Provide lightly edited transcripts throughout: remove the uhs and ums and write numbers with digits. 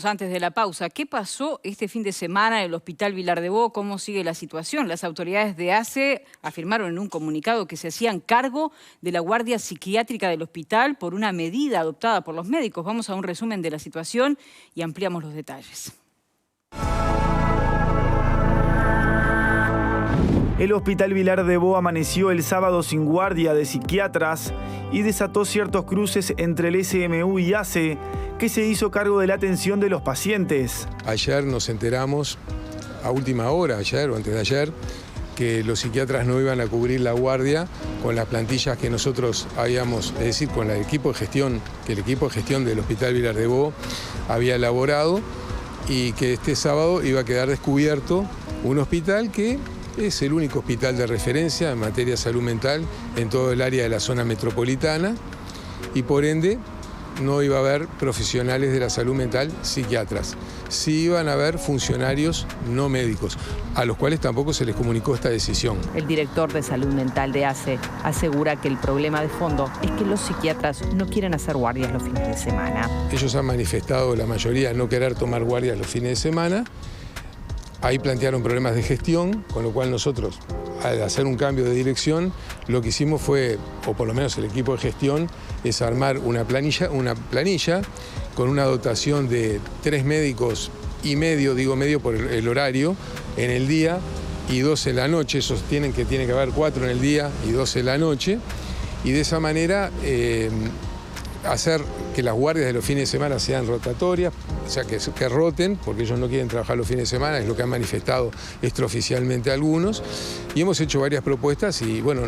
Antes de la pausa, ¿qué pasó este fin de semana en el Hospital Vilar de Bo? ¿Cómo sigue la situación? Las autoridades de ACE afirmaron en un comunicado que se hacían cargo de la guardia psiquiátrica del hospital por una medida adoptada por los médicos. Vamos a un resumen de la situación y ampliamos los detalles. El Hospital Vilar de Bo amaneció el sábado sin guardia de psiquiatras y desató ciertos cruces entre el SMU y ACE, que se hizo cargo de la atención de los pacientes. Ayer nos enteramos, a última hora, ayer o antes de ayer, que los psiquiatras no iban a cubrir la guardia con las plantillas que nosotros habíamos, es decir, con el equipo de gestión, que el equipo de gestión del Hospital Vilar de Bo había elaborado, y que este sábado iba a quedar descubierto un hospital que es el único hospital de referencia en materia de salud mental en todo el área de la zona metropolitana, y por ende no iba a haber profesionales de la salud mental psiquiatras. Sí iban a haber funcionarios no médicos, a los cuales tampoco se les comunicó esta decisión. El director de salud mental de ACE asegura que el problema de fondo es que los psiquiatras no quieren hacer guardias los fines de semana. Ellos han manifestado, la mayoría, no querer tomar guardias los fines de semana. Ahí plantearon problemas de gestión, con lo cual nosotros, al hacer un cambio de dirección, lo que hicimos fue, o por lo menos el equipo de gestión, es armar una planilla con una dotación de 3 médicos y medio, digo medio por el horario, en el día y 2 en la noche. Esos tiene que haber 4 en el día y 2 en la noche. Y de esa manera hacer que las guardias de los fines de semana sean rotatorias, o sea, que roten, porque ellos no quieren trabajar los fines de semana, es lo que han manifestado extraoficialmente algunos. Y hemos hecho varias propuestas y, bueno,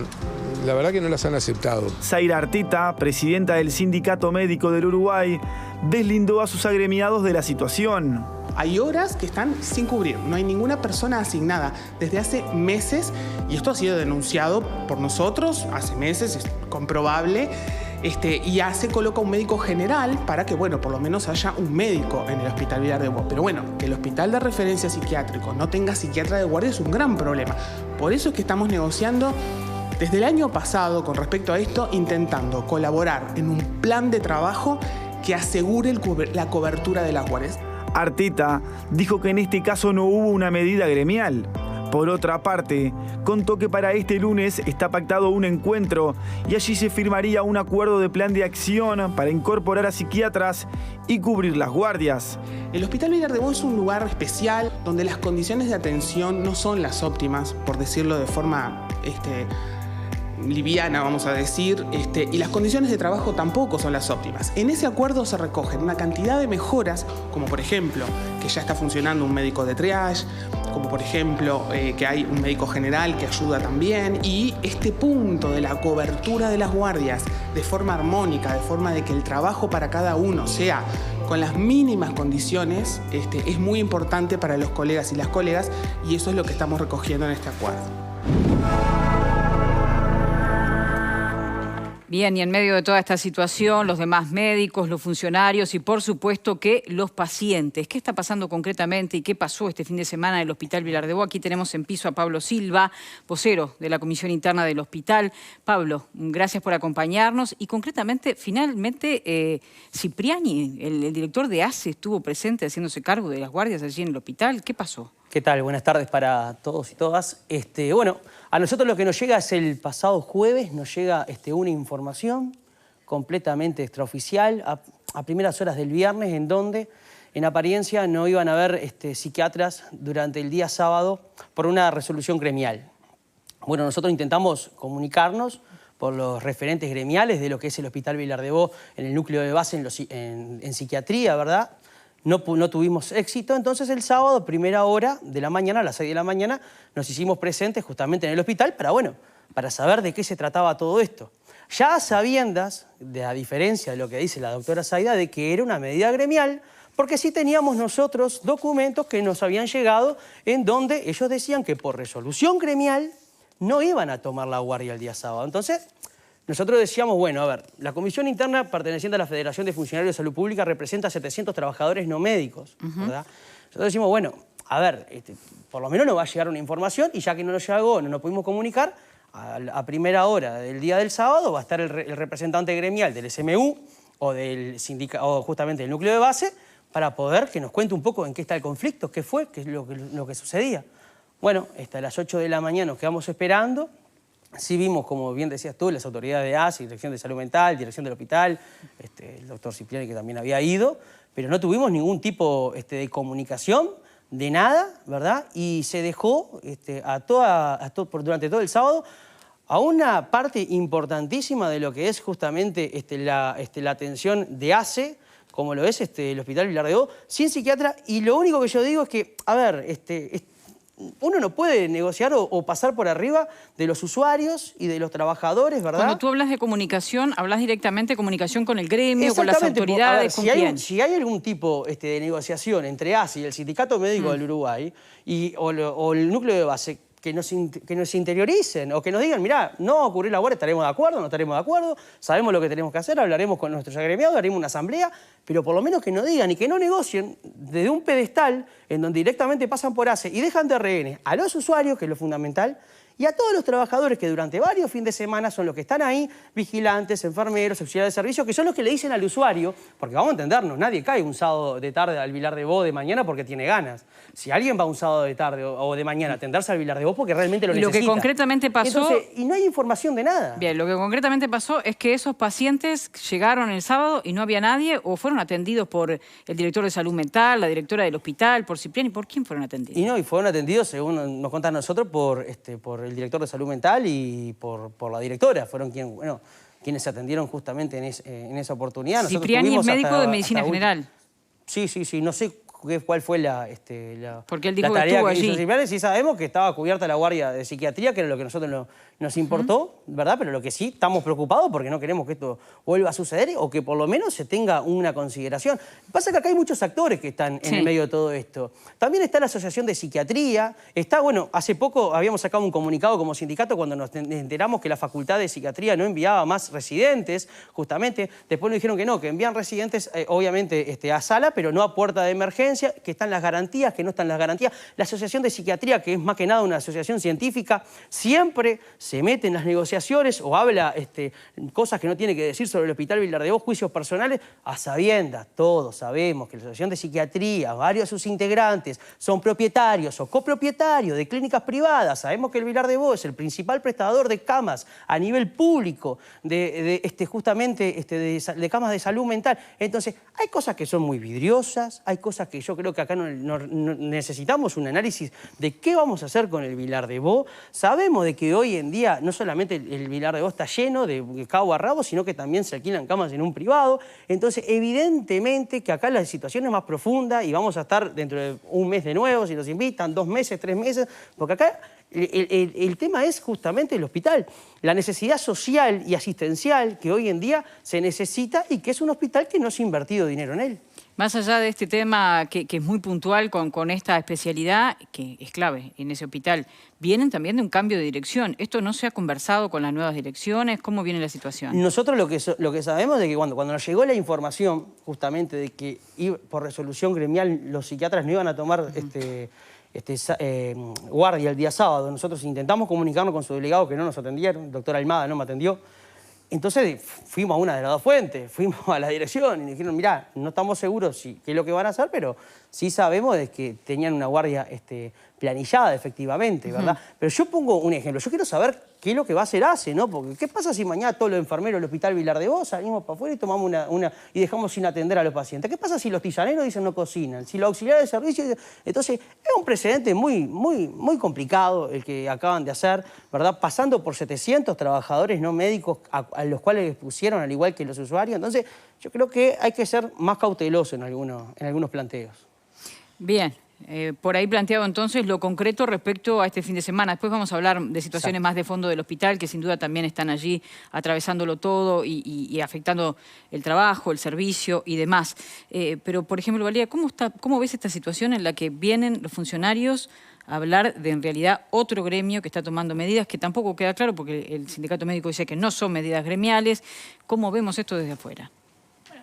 la verdad que no las han aceptado. Zaira Arteta, presidenta del Sindicato Médico del Uruguay, deslindó a sus agremiados de la situación. Hay horas que están sin cubrir, no hay ninguna persona asignada desde hace meses, y esto ha sido denunciado por nosotros hace meses, es comprobable. Y ACE coloca un médico general para que, bueno, por lo menos haya un médico en el Hospital Vilar de Bo. Pero bueno, que el hospital de referencia psiquiátrico no tenga psiquiatra de guardia es un gran problema. Por eso es que estamos negociando desde el año pasado con respecto a esto, intentando colaborar en un plan de trabajo que asegure la cobertura de las guardias. Arteta dijo que en este caso no hubo una medida gremial. Por otra parte, contó que para este lunes está pactado un encuentro y allí se firmaría un acuerdo de plan de acción para incorporar a psiquiatras y cubrir las guardias. El Hospital Vilar de Bo es un lugar especial donde las condiciones de atención no son las óptimas, por decirlo de forma liviana, vamos a decir, y las condiciones de trabajo tampoco son las óptimas. En ese acuerdo se recogen una cantidad de mejoras, como por ejemplo que ya está funcionando un médico de triage, como por ejemplo que hay un médico general que ayuda también, y este punto de la cobertura de las guardias de forma armónica, de forma de que el trabajo para cada uno sea con las mínimas condiciones, es muy importante para los colegas y las colegas, y eso es lo que estamos recogiendo en este acuerdo. Bien, y en medio de toda esta situación, los demás médicos, los funcionarios y por supuesto que los pacientes. ¿Qué está pasando concretamente y qué pasó este fin de semana en el Hospital Vilar de Bo? Aquí tenemos en piso a Pablo Silva, vocero de la Comisión Interna del Hospital. Pablo, gracias por acompañarnos. Y concretamente, finalmente, Cipriani, el director de ACE, estuvo presente haciéndose cargo de las guardias allí en el hospital. ¿Qué pasó? ¿Qué tal? Buenas tardes para todos y todas. Bueno, a nosotros lo que nos llega es el pasado jueves, nos llega una información completamente extraoficial a primeras horas del viernes, en donde en apariencia no iban a haber psiquiatras durante el día sábado por una resolución gremial. Bueno, nosotros intentamos comunicarnos por los referentes gremiales de lo que es el Hospital Vilar de Bo en el núcleo de base en psiquiatría, ¿verdad? No tuvimos éxito, entonces el sábado, primera hora de la mañana, a las 6 de la mañana, nos hicimos presentes justamente en el hospital para saber de qué se trataba todo esto. Ya a sabiendas, a diferencia de lo que dice la doctora Zaida, de que era una medida gremial, porque sí teníamos nosotros documentos que nos habían llegado en donde ellos decían que por resolución gremial no iban a tomar la guardia el día sábado. Entonces, nosotros decíamos, bueno, a ver, la Comisión Interna perteneciente a la Federación de Funcionarios de Salud Pública representa a 700 trabajadores no médicos, ¿verdad? Nosotros decimos, bueno, a ver, por lo menos nos va a llegar una información, y ya que no nos llegó, no nos pudimos comunicar, a primera hora del día del sábado va a estar el representante gremial del SMU o justamente del núcleo de base para poder que nos cuente un poco en qué está el conflicto, qué fue, qué es lo que sucedía. Bueno, hasta las 8 de la mañana nos quedamos esperando. Sí vimos, como bien decías tú, las autoridades de ASI, Dirección de Salud Mental, Dirección del Hospital, el doctor Cipriani, que también había ido, pero no tuvimos ningún tipo de comunicación, de nada, ¿verdad? Y se dejó durante todo el sábado a una parte importantísima de lo que es justamente la atención de ACE, como lo es el Hospital Vilar de Bo, sin psiquiatra. Y lo único que yo digo es que, a ver, uno no puede negociar o pasar por arriba de los usuarios y de los trabajadores, ¿verdad? Cuando tú hablas de comunicación, hablas directamente de comunicación con el gremio, con las autoridades, a ver, ¿con quién? Si hay algún tipo de negociación entre ASI y el Sindicato Médico del Uruguay o el núcleo de base, que nos interioricen o que nos digan, mirá, no va a ocurrir la guardia, estaremos de acuerdo, no estaremos de acuerdo, sabemos lo que tenemos que hacer, hablaremos con nuestros agremiados, haremos una asamblea, pero por lo menos que nos digan y que no negocien desde un pedestal en donde directamente pasan por ACE y dejan de rehenes a los usuarios, que es lo fundamental, y a todos los trabajadores que durante varios fines de semana son los que están ahí, vigilantes, enfermeros, auxiliares de servicio, que son los que le dicen al usuario, porque vamos a entendernos, nadie cae un sábado de tarde al Vilar de Bo de mañana porque tiene ganas. Si alguien va un sábado de tarde o de mañana a atenderse al Vilar de Bo porque realmente lo necesita. Lo que concretamente pasó... Entonces, y no hay información de nada. Bien, lo que concretamente pasó es que esos pacientes llegaron el sábado y no había nadie o fueron atendidos por el director de salud mental, la directora del hospital, por Cipriani. ¿Por quién fueron atendidos? Y fueron atendidos, según nos contan nosotros, por el director de salud mental y por la directora. Fueron quienes se atendieron justamente en esa oportunidad. Cipriani es médico de medicina general. Sí, no sé cuál fue porque él dijo la tarea que estuvo hizo allí. Cipriani. Sí sabemos que estaba cubierta la guardia de psiquiatría, que era lo que a nosotros nos importó, ¿verdad? Pero lo que sí estamos preocupados porque no queremos que esto vuelva a suceder o que por lo menos se tenga una consideración. Pasa que acá hay muchos actores que están en el medio de todo esto. También está la Asociación de Psiquiatría, hace poco habíamos sacado un comunicado como sindicato cuando nos enteramos que la Facultad de Psiquiatría no enviaba más residentes, justamente. Después nos dijeron que no, que envían residentes, obviamente, a sala, pero no a puerta de emergencia, que están las garantías, que no están las garantías. La Asociación de Psiquiatría, que es más que nada una asociación científica, siempre se mete en las negociaciones o habla cosas que no tiene que decir sobre el Hospital Vilar de Bo, juicios personales, a sabiendas. Todos sabemos que la Asociación de Psiquiatría, varios de sus integrantes, son propietarios o copropietarios de clínicas privadas. Sabemos que el Vilar de Bo es el principal prestador de camas a nivel público, justamente de camas de salud mental. Entonces, hay cosas que son muy vidriosas, hay cosas que yo creo que acá no necesitamos un análisis de qué vamos a hacer con el Vilar de Bo. Sabemos de que hoy en día no solamente el Vilar de Bo está lleno de cabo a rabo, sino que también se alquilan camas en un privado. Entonces, evidentemente que acá la situación es más profunda y vamos a estar dentro de un mes de nuevo, si nos invitan, 2 meses, 3 meses, porque acá el tema es justamente el hospital, la necesidad social y asistencial que hoy en día se necesita y que es un hospital que no se ha invertido dinero en él. Más allá de este tema que es muy puntual con esta especialidad, que es clave en ese hospital, vienen también de un cambio de dirección. ¿Esto no se ha conversado con las nuevas direcciones? ¿Cómo viene la situación? Nosotros lo que sabemos es que cuando nos llegó la información justamente de que por resolución gremial los psiquiatras no iban a tomar guardia el día sábado, nosotros intentamos comunicarnos con su delegado que no nos atendieron, el doctor Almada no me atendió. Entonces fuimos a una de las dos fuentes, fuimos a la dirección y nos dijeron, mirá, no estamos seguros qué es lo que van a hacer, pero sí sabemos de que tenían una guardia planillada efectivamente, ¿verdad? Pero yo pongo un ejemplo, yo quiero saber qué es lo que va a hacer ACE, ¿no? Porque ¿qué pasa si mañana todos los enfermeros del Hospital Vilar de Bo salimos para afuera y tomamos y dejamos sin atender a los pacientes? ¿Qué pasa si los tisaneros dicen no cocinan? Si los auxiliares de servicio... Entonces, es un precedente muy complicado el que acaban de hacer, ¿verdad? Pasando por 700 trabajadores no médicos a los cuales les pusieron, al igual que los usuarios. Entonces, yo creo que hay que ser más cauteloso en algunos planteos. Bien. Por ahí planteado entonces lo concreto respecto a este fin de semana. Después vamos a hablar de situaciones más de fondo del hospital, que sin duda también están allí atravesándolo todo y afectando el trabajo, el servicio y demás. Pero, por ejemplo, Valeria, ¿cómo ves esta situación en la que vienen los funcionarios a hablar de, en realidad, otro gremio que está tomando medidas que tampoco queda claro porque el sindicato médico dice que no son medidas gremiales? ¿Cómo vemos esto desde afuera?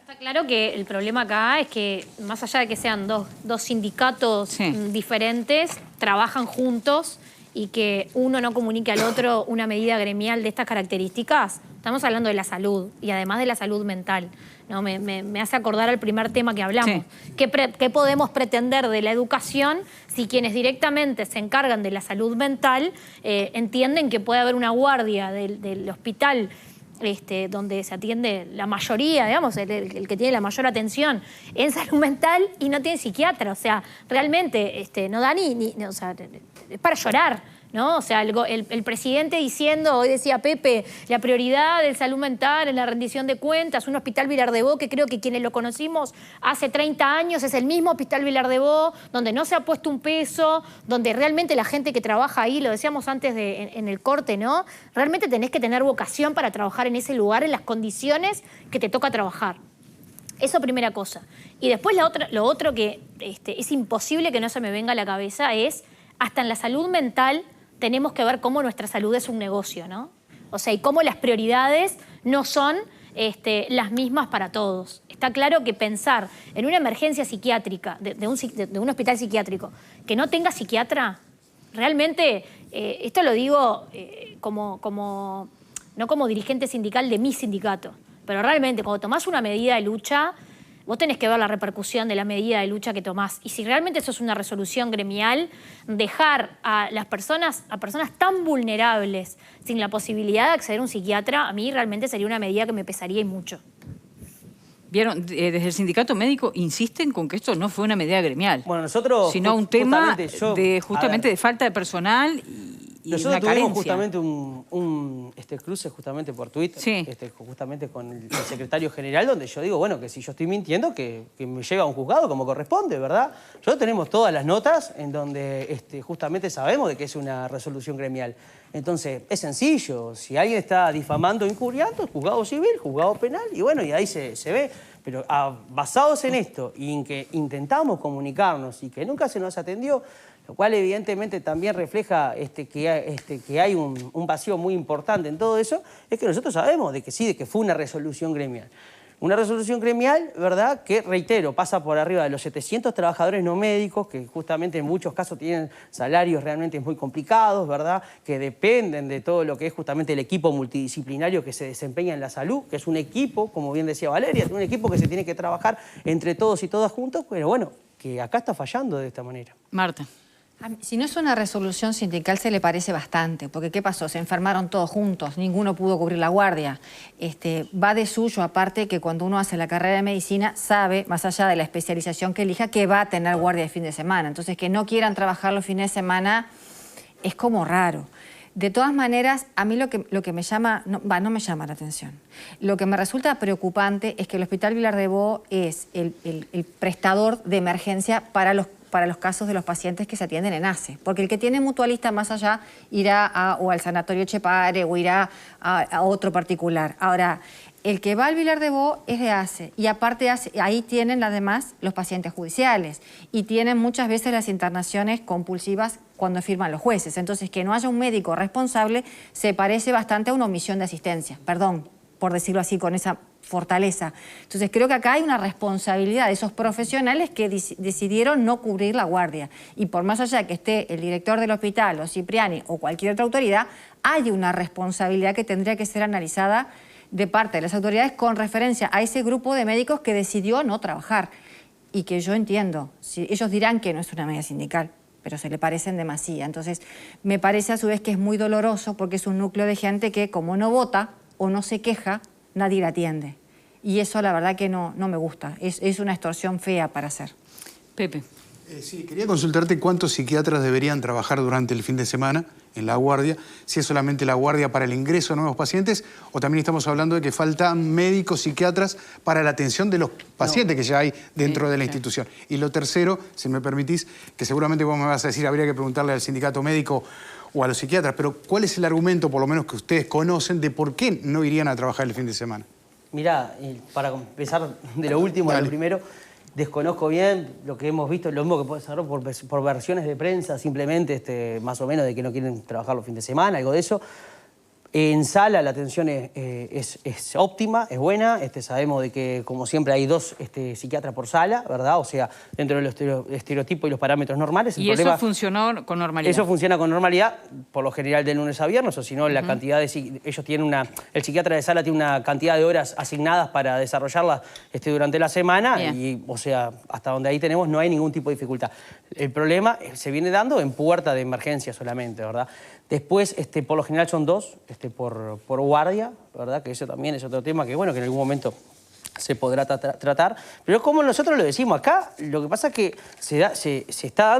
Está claro que el problema acá es que, más allá de que sean dos sindicatos diferentes, trabajan juntos y que uno no comunique al otro una medida gremial de estas características, Estamos hablando de la salud y además de la salud mental, ¿no? Me hace acordar al primer tema que hablamos. Sí. ¿Qué podemos pretender de la educación si quienes directamente se encargan de la salud mental entienden que puede haber una guardia del hospital donde se atiende la mayoría, digamos, el que tiene la mayor atención en salud mental y no tiene psiquiatra? O sea, realmente no da o sea, es para llorar, ¿no? O sea, el presidente diciendo, hoy decía Pepe, la prioridad de salud mental en la rendición de cuentas, un hospital Vilar de Bo, que creo que quienes lo conocimos hace 30 años es el mismo hospital Vilar de Bo, donde no se ha puesto un peso, donde realmente la gente que trabaja ahí, lo decíamos antes en el corte, ¿no? Realmente tenés que tener vocación para trabajar en ese lugar, en las condiciones que te toca trabajar. Eso primera cosa. Y después lo otro que es imposible que no se me venga a la cabeza es, hasta en la salud mental, tenemos que ver cómo nuestra salud es un negocio, ¿no? O sea, y cómo las prioridades no son las mismas para todos. Está claro que pensar en una emergencia psiquiátrica, de un hospital psiquiátrico, que no tenga psiquiatra, realmente, esto lo digo no como dirigente sindical de mi sindicato, pero realmente cuando tomás una medida de lucha, vos tenés que ver la repercusión de la medida de lucha que tomás. Y si realmente eso es una resolución gremial, dejar a personas tan vulnerables sin la posibilidad de acceder a un psiquiatra, a mí realmente sería una medida que me pesaría y mucho. Vieron, desde el sindicato médico insisten con que esto no fue una medida gremial. Bueno, nosotros... Sino un tema justamente de falta de personal y nosotros una tuvimos carencia. Justamente un cruce justamente por Twitter, sí. Justamente con el secretario general, donde yo digo, bueno, que si yo estoy mintiendo, que me lleve a un juzgado como corresponde, ¿verdad? Nosotros tenemos todas las notas en donde justamente sabemos de que es una resolución gremial. Entonces, es sencillo. Si alguien está difamando o injuriando, juzgado civil, juzgado penal, y bueno, y ahí se ve. Pero basados en esto y en que intentamos comunicarnos y que nunca se nos atendió, lo cual evidentemente también refleja que hay un vacío muy importante en todo eso, es que nosotros sabemos de que sí, de que fue una resolución gremial. Una resolución gremial, ¿verdad?, que, reitero, pasa por arriba de los 700 trabajadores no médicos, que justamente en muchos casos tienen salarios realmente muy complicados, ¿verdad?, que dependen de todo lo que es justamente el equipo multidisciplinario que se desempeña en la salud, que es un equipo, como bien decía Valeria, un equipo que se tiene que trabajar entre todos y todas juntos, pero bueno, que acá está fallando de esta manera. Marta. Si no es una resolución sindical, se le parece bastante, porque ¿qué pasó? Se enfermaron todos juntos, ninguno pudo cubrir la guardia. Va de suyo, aparte, que cuando uno hace la carrera de medicina, sabe, más allá de la especialización que elija, que va a tener guardia de fin de semana. Entonces, que no quieran trabajar los fines de semana es como raro. De todas maneras, a mí lo que me llama, no me llama la atención. Lo que me resulta preocupante es que el Hospital Vilar de Bo es el prestador de emergencia para los casos de los pacientes que se atienden en ACE. Porque el que tiene mutualista más allá irá o al sanatorio Chepare o irá a otro particular. Ahora, el que va al Vilar de Bo es de ACE. Y aparte ahí tienen además los pacientes judiciales. Y tienen muchas veces las internaciones compulsivas cuando firman los jueces. Entonces, que no haya un médico responsable se parece bastante a una omisión de asistencia. Perdón por decirlo así, con esa fortaleza. Entonces creo que acá hay una responsabilidad de esos profesionales que decidieron no cubrir la guardia. Y por más allá de que esté el director del hospital o Cipriani o cualquier otra autoridad, hay una responsabilidad que tendría que ser analizada de parte de las autoridades con referencia a ese grupo de médicos que decidió no trabajar. Y que yo entiendo, si ellos dirán que no es una medida sindical, pero se le parecen demasiado. Entonces me parece a su vez que es muy doloroso porque es un núcleo de gente que como no vota o no se queja, nadie la atiende. Y eso la verdad que no me gusta. Es una extorsión fea para hacer. Pepe. Sí, quería consultarte cuántos psiquiatras deberían trabajar durante el fin de semana en la guardia, si es solamente la guardia para el ingreso de nuevos pacientes o también estamos hablando de que faltan médicos, psiquiatras para la atención de los pacientes que ya hay dentro de la institución. Y lo tercero, si me permitís, que seguramente vos me vas a decir, habría que preguntarle al sindicato médico o a los psiquiatras, pero ¿cuál es el argumento, por lo menos que ustedes conocen, de por qué no irían a trabajar el fin de semana? Mirá, para empezar de lo último a lo primero, desconozco bien lo que hemos visto, lo mismo que puede ser por versiones de prensa, simplemente más o menos de que no quieren trabajar los fines de semana, algo de eso. En sala la atención es óptima, es buena. Sabemos de que, como siempre, hay 2 psiquiatras por sala, ¿verdad? O sea, dentro de los estereotipos y los parámetros normales. ¿Y eso funcionó con normalidad? Eso funciona con normalidad, por lo general de lunes a viernes, o si no, la cantidad de... Ellos tienen el psiquiatra de sala tiene una cantidad de horas asignadas para desarrollarlas durante la semana. Bien. Y, o sea, hasta donde ahí tenemos no hay ningún tipo de dificultad. El problema se viene dando en puerta de emergencia solamente, ¿verdad? Después, por lo general son 2 por guardia, ¿verdad? Que eso también es otro tema que, bueno, que en algún momento se podrá tratar. Pero como nosotros lo decimos acá, lo que pasa es que se está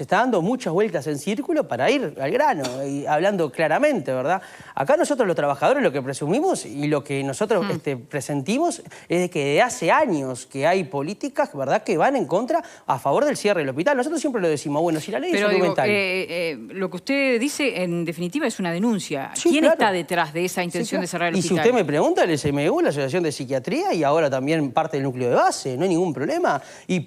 dando muchas vueltas en círculo para ir al grano, y hablando claramente, ¿verdad? Acá nosotros los trabajadores lo que presumimos y lo que nosotros presentimos es de que de hace años que hay políticas, ¿verdad?, que van en contra a favor del cierre del hospital. Nosotros siempre lo decimos, bueno, si la ley es fundamental. Lo que usted dice, en definitiva, es una denuncia. Sí, ¿Quién claro. está detrás de esa intención de cerrar el Y hospital? si usted me pregunta, el SMU, la Asociación de Psiquiatría, y ahora también parte del núcleo de base, no hay ningún problema. Y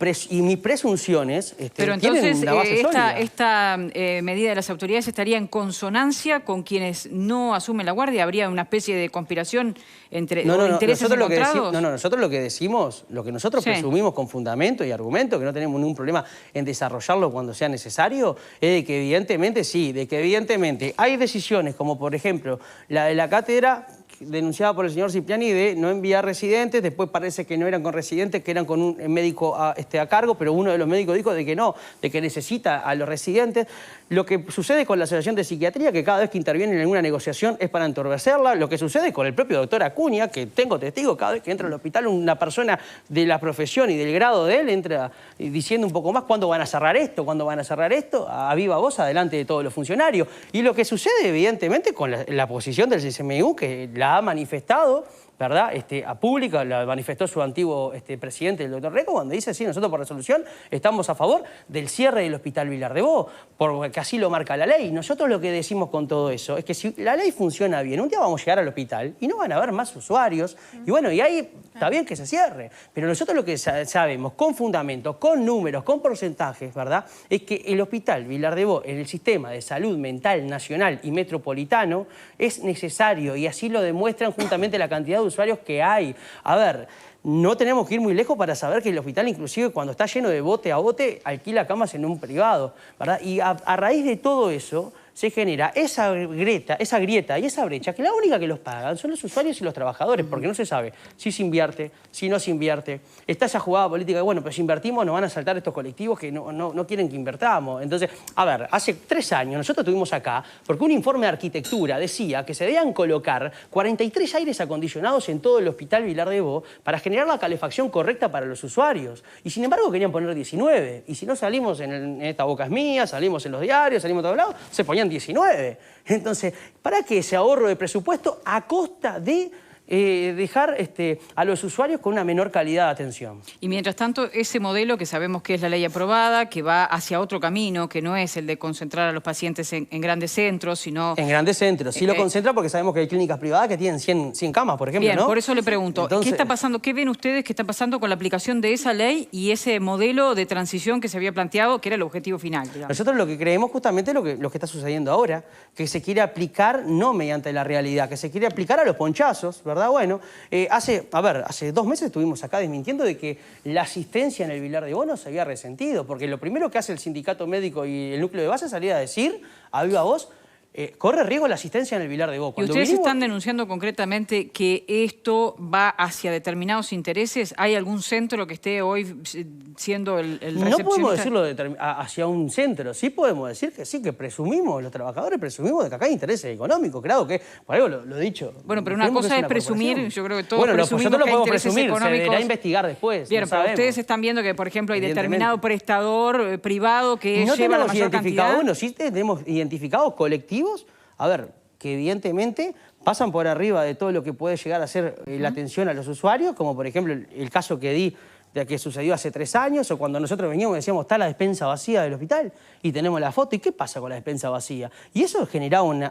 mis presunciones Pero tienen entonces, una base sólida. esta medida de las autoridades estaría en consonancia con quienes no asumen la guardia. ¿Habría una especie de conspiración entre intereses encontrados? Nosotros lo que decimos, lo que nosotros presumimos con fundamento y argumento, que no tenemos ningún problema en desarrollarlo cuando sea necesario, es de que evidentemente hay decisiones como, por ejemplo, la de la cátedra denunciada por el señor Cipriani de no enviar residentes, después parece que no eran con residentes, que eran con un médico a cargo, pero uno de los médicos dijo de que no, de que necesita a los residentes. Lo que sucede con la Asociación de Psiquiatría, que cada vez que interviene en alguna negociación es para entorpecerla. Lo que sucede con el propio doctor Acuña, que tengo testigo, cada vez que entra al hospital una persona de la profesión y del grado de él entra diciendo un poco más cuándo van a cerrar esto, a viva voz adelante de todos los funcionarios. Y lo que sucede, evidentemente, con la posición del CSMU, que la ha manifestado, ¿verdad? A pública, la manifestó su antiguo presidente, el doctor Reco, cuando dice, sí, nosotros por resolución estamos a favor del cierre del Hospital Vilar de Bo, porque así lo marca la ley. Nosotros lo que decimos con todo eso es que si la ley funciona bien, un día vamos a llegar al hospital y no van a haber más usuarios, y bueno, y ahí está bien que se cierre, pero nosotros lo que sabemos, con fundamentos, con números, con porcentajes, ¿verdad?, es que el Hospital Vilar de Bo en el sistema de salud mental nacional y metropolitano es necesario, y así lo demuestran juntamente la cantidad de usuarios que hay. A ver, no tenemos que ir muy lejos para saber que el hospital, inclusive cuando está lleno de bote a bote, alquila camas en un privado, ¿verdad? Y a raíz de todo eso se genera esa grieta y esa brecha, que la única que los pagan son los usuarios y los trabajadores, porque no se sabe si se invierte, si no se invierte. Está esa jugada política de, bueno, pero si invertimos nos van a saltar estos colectivos que no quieren que invertamos. Entonces, a ver, hace 3 años nosotros estuvimos acá porque un informe de arquitectura decía que se debían colocar 43 aires acondicionados en todo el Hospital Vilar de Bo para generar la calefacción correcta para los usuarios. Y sin embargo querían poner 19. Y si no salimos en esta boca es mía, salimos en los diarios, salimos a todos lados, se ponían 19. Entonces, ¿para qué ese ahorro de presupuesto a costa de dejar a los usuarios con una menor calidad de atención? Y mientras tanto, ese modelo que sabemos que es la ley aprobada, que va hacia otro camino, que no es el de concentrar a los pacientes en grandes centros, sino... En grandes centros. Sí lo concentra porque sabemos que hay clínicas privadas que tienen 100 camas, por ejemplo, Bien, ¿no? Por eso le pregunto, Entonces, ¿qué está pasando? ¿Qué ven ustedes que está pasando con la aplicación de esa ley y ese modelo de transición que se había planteado, que era el objetivo final, digamos? Nosotros lo que creemos justamente lo que está sucediendo ahora, que se quiere aplicar no mediante la realidad, que se quiere aplicar a los ponchazos, ¿verdad? Bueno, hace 2 meses estuvimos acá desmintiendo de que la asistencia en el Vilar de Bo no se había resentido, porque lo primero que hace el sindicato médico y el núcleo de base es salir a decir, a viva voz, corre riesgo la asistencia en el Vilar de Bo. ¿Y ustedes están denunciando concretamente que esto va hacia determinados intereses? ¿Hay algún centro que esté hoy siendo el recepcionista? No podemos decirlo hacia un centro, sí podemos decir que sí, que presumimos, los trabajadores presumimos de que acá hay intereses económicos, claro que, por algo lo he dicho. Bueno, pero una cosa es presumir, yo creo que todos presumimos nosotros lo podemos presumir, se deberá investigar después. Bien, pero ustedes están viendo que, por ejemplo, hay determinado prestador privado que lleva la mayor cantidad. Sí tenemos identificados colectivos, a ver, que evidentemente pasan por arriba de todo lo que puede llegar a ser la atención a los usuarios, como por ejemplo el caso que di de que sucedió hace 3 años, o cuando nosotros veníamos y decíamos, está la despensa vacía del hospital, y tenemos la foto, ¿y qué pasa con la despensa vacía? Y eso generaba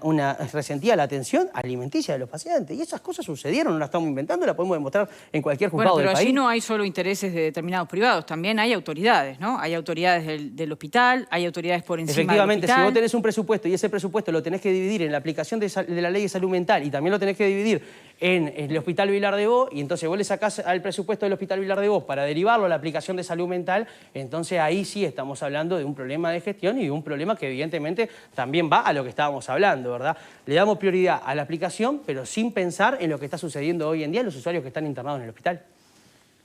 resentía la atención alimenticia de los pacientes, y esas cosas sucedieron, no las estamos inventando, la podemos demostrar en cualquier juzgado del país. Pero allí no hay solo intereses de determinados privados, también hay autoridades, ¿no? Hay autoridades del hospital, hay autoridades por encima del hospital. Efectivamente, si vos tenés un presupuesto y ese presupuesto lo tenés que dividir en la aplicación de la ley de salud mental y también lo tenés que dividir en el Hospital Vilar de Bo, y entonces vos le sacás al presupuesto del Hospital Vilar de Bo para derivarlo a la aplicación de salud mental, entonces ahí sí estamos hablando de un problema de gestión y de un problema que evidentemente también va a lo que estábamos hablando, ¿verdad? Le damos prioridad a la aplicación, pero sin pensar en lo que está sucediendo hoy en día en los usuarios que están internados en el hospital.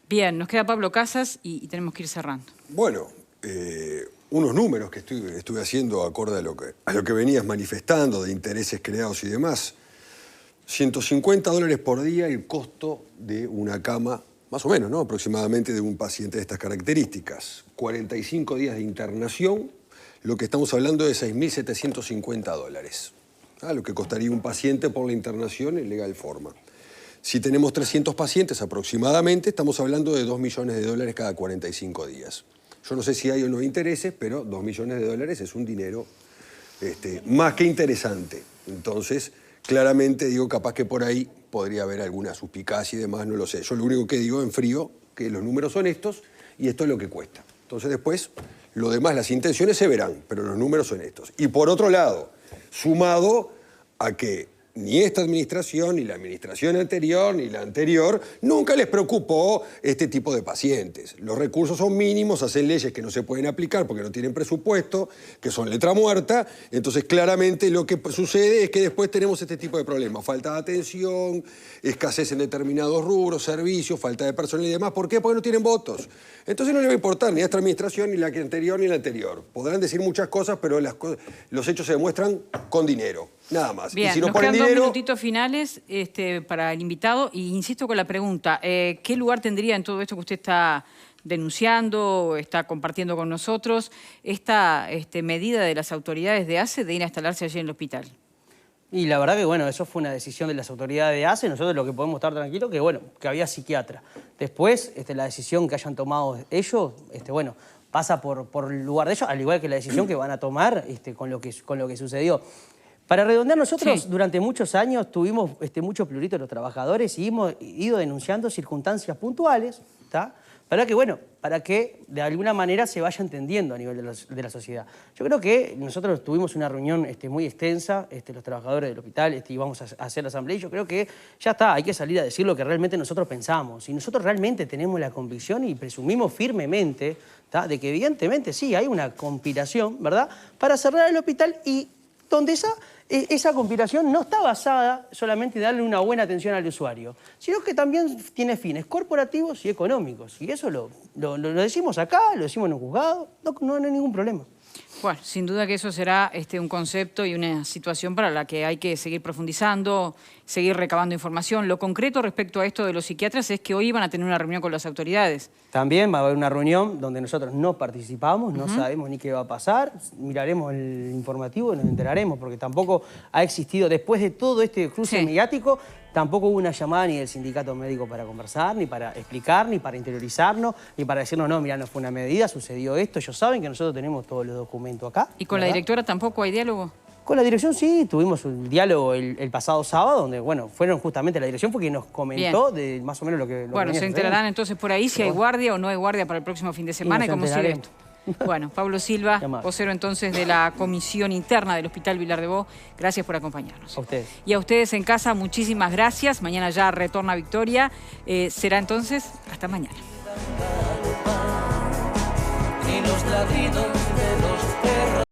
Bien, nos queda Pablo Casas y tenemos que ir cerrando. Bueno, unos números que estuve haciendo acorde a lo que venías manifestando de intereses creados y demás. $150 por día el costo de una cama, más o menos, ¿no? Aproximadamente de un paciente de estas características. 45 días de internación, lo que estamos hablando es $6.750. Lo que costaría un paciente por la internación en legal forma. Si tenemos 300 pacientes aproximadamente, estamos hablando de $2 millones cada 45 días. Yo no sé si hay o no intereses, pero $2 millones es un dinero más que interesante. Entonces, claramente digo, capaz que por ahí podría haber alguna suspicacia y demás, no lo sé. Yo lo único que digo en frío, que los números son estos y esto es lo que cuesta. Entonces después, lo demás, las intenciones se verán, pero los números son estos. Y por otro lado, sumado a que ni esta administración, ni la administración anterior, ni la anterior, nunca les preocupó este tipo de pacientes. Los recursos son mínimos, hacen leyes que no se pueden aplicar porque no tienen presupuesto, que son letra muerta. Entonces, claramente lo que sucede es que después tenemos este tipo de problemas. Falta de atención, escasez en determinados rubros, servicios, falta de personal y demás. ¿Por qué? Porque no tienen votos. Entonces no les va a importar ni a esta administración, ni la anterior, ni la anterior. Podrán decir muchas cosas, pero los hechos se demuestran con dinero. Nada más. Bien, y si no nos ponen quedan dinero, 2 minutitos finales para el invitado y insisto con la pregunta, ¿qué lugar tendría en todo esto que usted está denunciando, está compartiendo con nosotros, esta medida de las autoridades de ACE de ir a instalarse allí en el hospital? Y la verdad que, bueno, eso fue una decisión de las autoridades de ACE. Nosotros lo que podemos estar tranquilos que, bueno, que había psiquiatra. Después, la decisión que hayan tomado ellos, bueno, pasa por el lugar de ellos, al igual que la decisión que van a tomar con lo que sucedió. Para redondear, nosotros durante muchos años tuvimos mucho plurito de los trabajadores y hemos ido denunciando circunstancias puntuales, ¿tá? Para que de alguna manera se vaya entendiendo a nivel de la sociedad. Yo creo que nosotros tuvimos una reunión muy extensa, los trabajadores del hospital, y vamos a hacer la asamblea, y yo creo que ya está, hay que salir a decir lo que realmente nosotros pensamos. Y nosotros realmente tenemos la convicción y presumimos firmemente, ¿tá? De que evidentemente sí, hay una conspiración, ¿verdad?, para cerrar el hospital y donde esa conspiración no está basada solamente en darle una buena atención al usuario, sino que también tiene fines corporativos y económicos. Y eso lo decimos acá, lo decimos en un juzgado, no hay ningún problema. Bueno, sin duda que eso será un concepto y una situación para la que hay que seguir profundizando, seguir recabando información. Lo concreto respecto a esto de los psiquiatras es que hoy iban a tener una reunión con las autoridades. También va a haber una reunión donde nosotros no participamos, no sabemos ni qué va a pasar, miraremos el informativo y nos enteraremos, porque tampoco ha existido, después de todo este cruce mediático, tampoco hubo una llamada ni del sindicato médico para conversar, ni para explicar, ni para interiorizarnos, ni para decirnos, no, mira, no fue una medida, sucedió esto. Ellos saben que nosotros tenemos todos los documentos acá. ¿Y con la directora tampoco hay diálogo? Con la dirección sí, tuvimos un diálogo el pasado sábado, donde, bueno, fueron justamente la dirección porque nos comentó de más o menos lo que... Bueno, se enterarán entonces por ahí si hay guardia o no hay guardia para el próximo fin de semana y cómo sigue esto. Bueno, Pablo Silva, vocero entonces de la Comisión Interna del Hospital Vilar de Bo, gracias por acompañarnos. A ustedes. Y a ustedes en casa, muchísimas gracias. Mañana ya retorna Victoria. Será entonces hasta mañana. Y los latidos de los perros.